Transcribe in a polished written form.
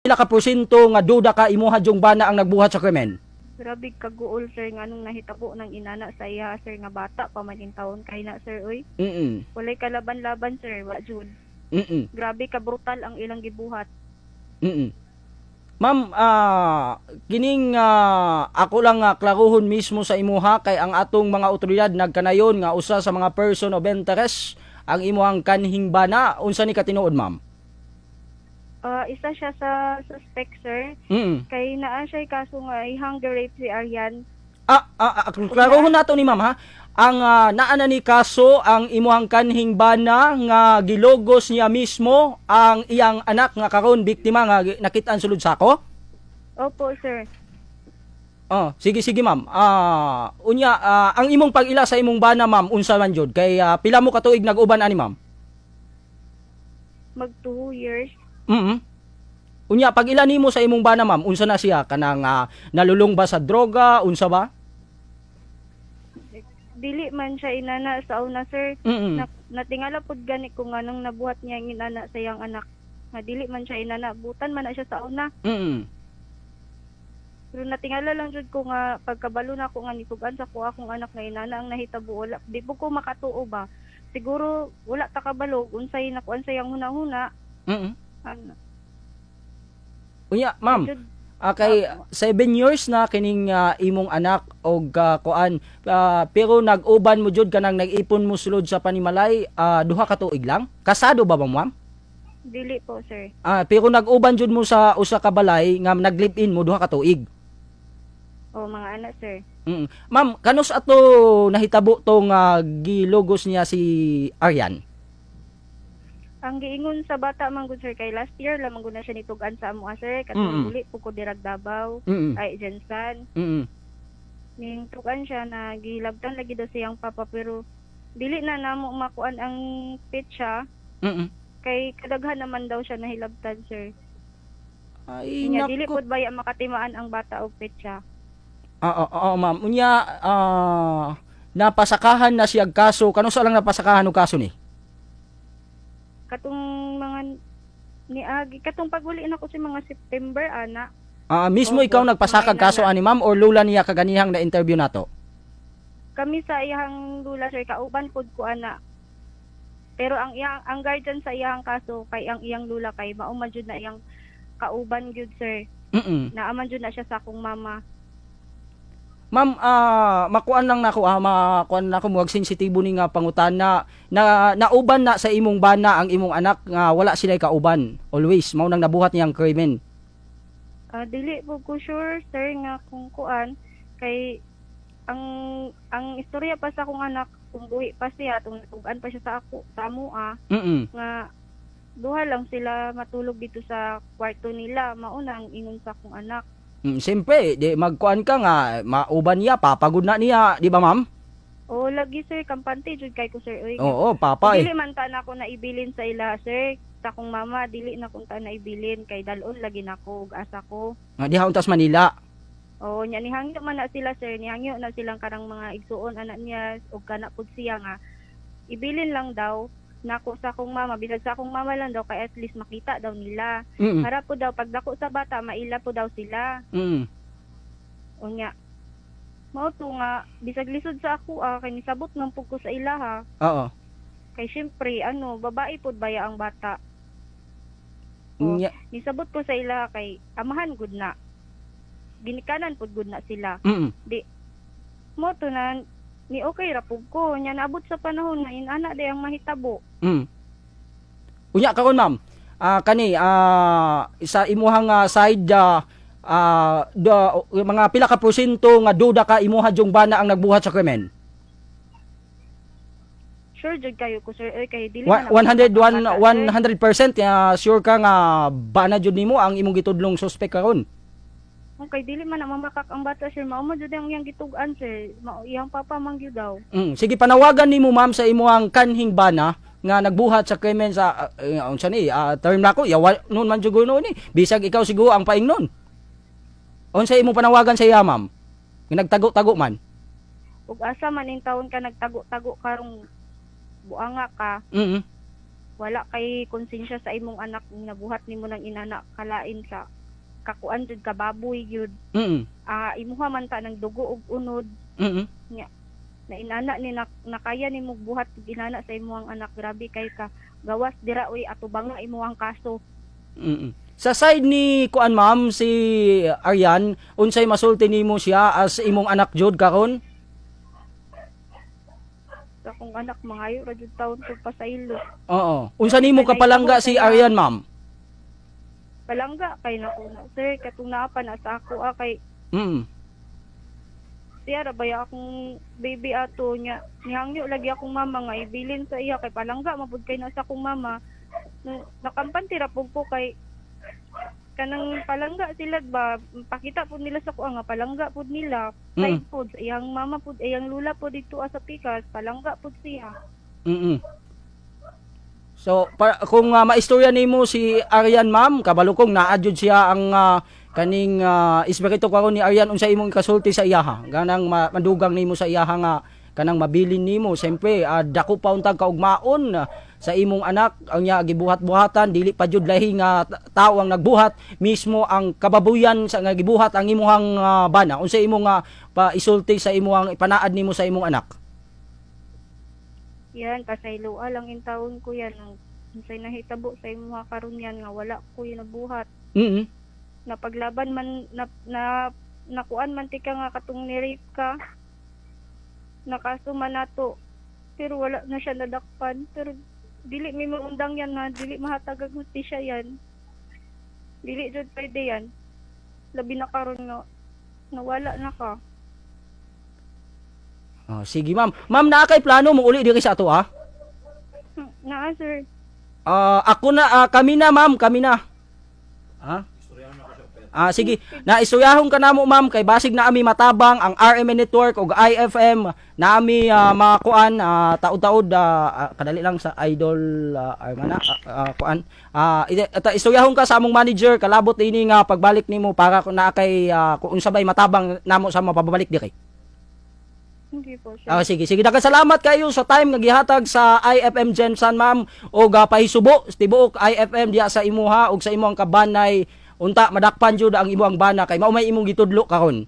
Pila ka porsyento nga duda ka imuha jung bana ang nagbuhat sa krimen? Grabe kaguol sir nga nung nahitabo ng inana sa iya sir nga bata pa man in taon kay na sir oy. Walay kalaban-laban sir wa jud. Grabe ka brutal ang ilang gibuhat. Ma'am, kining ako lang klaruhon mismo sa imuha kay ang atong mga otoridad nagkanayon nga usa sa mga person of interest ang imuhang kanhing bana. Unsa ni katinuod, ma'am? Isa siya sa suspect sir. Kay naa siya kaso nga hunger rape si Aryan. Klaruhon nato ni ma'am ha. Ang naana ni kaso ang imuhang kanhing bana nga gilogos niya mismo ang iyang anak nga karon biktima nga nakit-an sulod sako? Opo sir. Sige ma'am. Unya ang imong pag-ila sa imong bana ma'am unsa man jud kay pila mo ka tuig nag-uban ani ma'am? Mag 2 years. Unya pag ila nimo sa imong bana ma'am unsa na siya kanang nalulong ba sa droga unsa ba? Dili man siya inana sa una sir. Natingala pud gani ko nga nung nabuhat niya ang inana sa iyang anak. Nga dili man siya inana, butan man na siya sa una. Pero natingala lang jud ko nga pagkabalo na ko nga nitugan sa ko akong anak nga inana ang nahitabo wala. Di po ko makatuo ba. Siguro wala ta kabalo unsay nakuan sa iyang hunahuna. Unya ma'am, kay 7 years na kining imong anak og kuan pero nag-uban mo jud kanang nag-ipon mo sulod sa panimalay duha ka tuig lang? Kasado ba ma'am? Dili po sir. Pero nag-uban jud mo sa usa ka balay nga nag-live-in mo duha ka tuig. Mga anak sir. Ma'am, kanus ato nahitabo tong gilogos niya si Aryan? Ang giingon sa bata man gud sir kay last year lamang gud na siya nitugan sa amo sir katong uli po ko dirag Davao ay Jensan. Ning tugan siya na gilabtan lagi daw siyang papa pero dili na namo makuan ang petsa. Kay kadaghan naman daw siya nahilabtan sir. Ay Nya dili pud baya makatimaan ang bata og petsa. Ma'am. Unya napasakahan na siyang kaso. Kanus lang napasakahan og kaso ni? Katong mga niagi katong paguli na ko sa mga September ana. Mismo ikaw nagpasakag kaso ani ma'am or lula niya kaganihang na interview nato? Kami sa iyang lula sir kauban pud ko ana. Pero ang guardian sa iyang kaso kay ang iyang lula kay mauman jud na iyang kauban gyud sir. Naaman jud na siya sa akong mama. Ma'am, makuan lang nako makuan nako muag sensitibo ni nga pangutana na nauban na sa imong bana ang imong anak nga wala sila kauban. Always mao nang nabuhat niyang krimen. Dili po ko sure sir nga kung kuan kay ang istorya pa sa akong anak kung buhi pa siya tung natugan pa siya sa ako sa amo nga duha lang sila matulog dito sa kwarto nila mauna ang ingon sa akong anak. Siyempre, di magkuan ka nga, mauban niya, papagod na niya, di ba ma'am? Lagi sir, kampante jud kay ko sir. Oo, papa Dili man ta na ako naibilin sa ila sir. Sa akong mama, dili na kung ta naibilin kay dalon lagi nako ug asa ko. Nga di hauntas Manila. Nya nihangyo man na sila sir, nihangyo na silang karang mga igsuon anak niya ug kana pud siya nga ibilin lang daw nako sa akong mama, bisag sa akong mama lang daw kay at least makita daw nila. Para po daw pag dako sa bata maila po daw sila. Unya. Mao to nga bisag lisod sa ako kay nisabot man pud ko sa ila ha. Oo. Kay syempre babae pud baya ang bata. Nisabot ko sa ila kay amahan gud na. Ginikanan pud gud na sila. Di mo to na ni okay ra pug ko nya naabot sa panahon na inana day ang mahitabo. Unya karon ma'am, kani sa imuhang side mga pila ka porsyento nga duda ka imuha jung bana ang nagbuhat sa krimen? Sure jud kayo ko sir kay dili 100% sure ka nga bana jud nimo ang imong gitudlong suspect karon? Okay, dili man na mamakak ang bata sir. Mao man jud ang iyang gitugan sir. Mao iyang papa man gyud daw. Sige panawagan nimo ma'am sa imong kanhing bana nga nagbuhat sa krimen sa unsa ni term nako yawa nun man jud no ni. Bisag ikaw siguro ang paingnon. Unsa imong panawagan sa iya ma'am? Nga nagtago-tago man. Ug asa man ning taon ka nagtago-tago karong buanga ka. wala kay konsensya sa imong anak nabuhat nimo ng inana kalain sa kakuan jud kababoy gyud. Imuha man ta ng dugo ug unod na inana ni nakaya nimo buhat ug inana sa imong anak, grabe kay ka gawas dira uy atubang imong kaso. Sa side ni kuan ma'am si Aryan, unsay masulti nimo siya as imong anak jud karon? Sa akong anak mangayo ra jud taon ko pasaylo. Oo. Unsa nimo kapalangga si Aryan ma'am? Palangga kay nako na sir katong naa pa na sa ako kay siya ra baya akong baby ato niya. Nihangyo lagi akong mama nga ibilin sa iya kay palangga mabud kay na sa akong mama. Nakampante ra pug ko kay kanang palangga sila ba pakita pud nila sa kuha nga palangga pud nila side pud iyang mama pud iyang lula pud dito sa pikas palangga pud siya. So kung maistorya nimo si Aryan ma'am, kabalo kong naa jud siya ang kaning espiritu karon ni Aryan unsa imong kasulti sa iyaha ganang mandugang nimo sa iyaha nga kanang mabilin nimo siyempre dako pa untag kaugmaon sa imong anak ang niya gibuhat-buhatan dili pa jud lahi nga tao ang nagbuhat mismo ang kababuyan sa nga gibuhat ang imong bana unsa imong paisulti sa imong ipanaad nimo sa imong anak. Yan pasayloa lang in taon ko yan ang unsay nahitabo sa imong karon yan nga wala ko yung nabuhat. Napaglaban man nakuan man tika nga katong ni-rape ka nakasuman nato pero wala na siya nadakpan pero dili may maundang yan na dili mahatag ang hustisya yan dili jud pwede yan labi na karon nga nawala na ka. Sige ma'am naa kay plano mo uli diri sa ato Naa sir. Ako na kami na ma'am kami na sige, naistoryahon ka namo ma'am kay basig na ami matabang ang RMN Network ug IFM na ami makuan taud-taud kadali lang sa idol mana kuan istoryahon ka sa among manager kalabot ini nga pagbalik nimo para na kay kung sabay matabang namo sa mapabalik diri. Hindi po sir. Sige daghang salamat kayo sa time nga gihatag sa IFM Jensen ma'am ug pahisubo tibuok IFM diha sa imuha ug sa imong kabanay unta madakpan jud ang imong bana kay mao may imong gitudlo karon.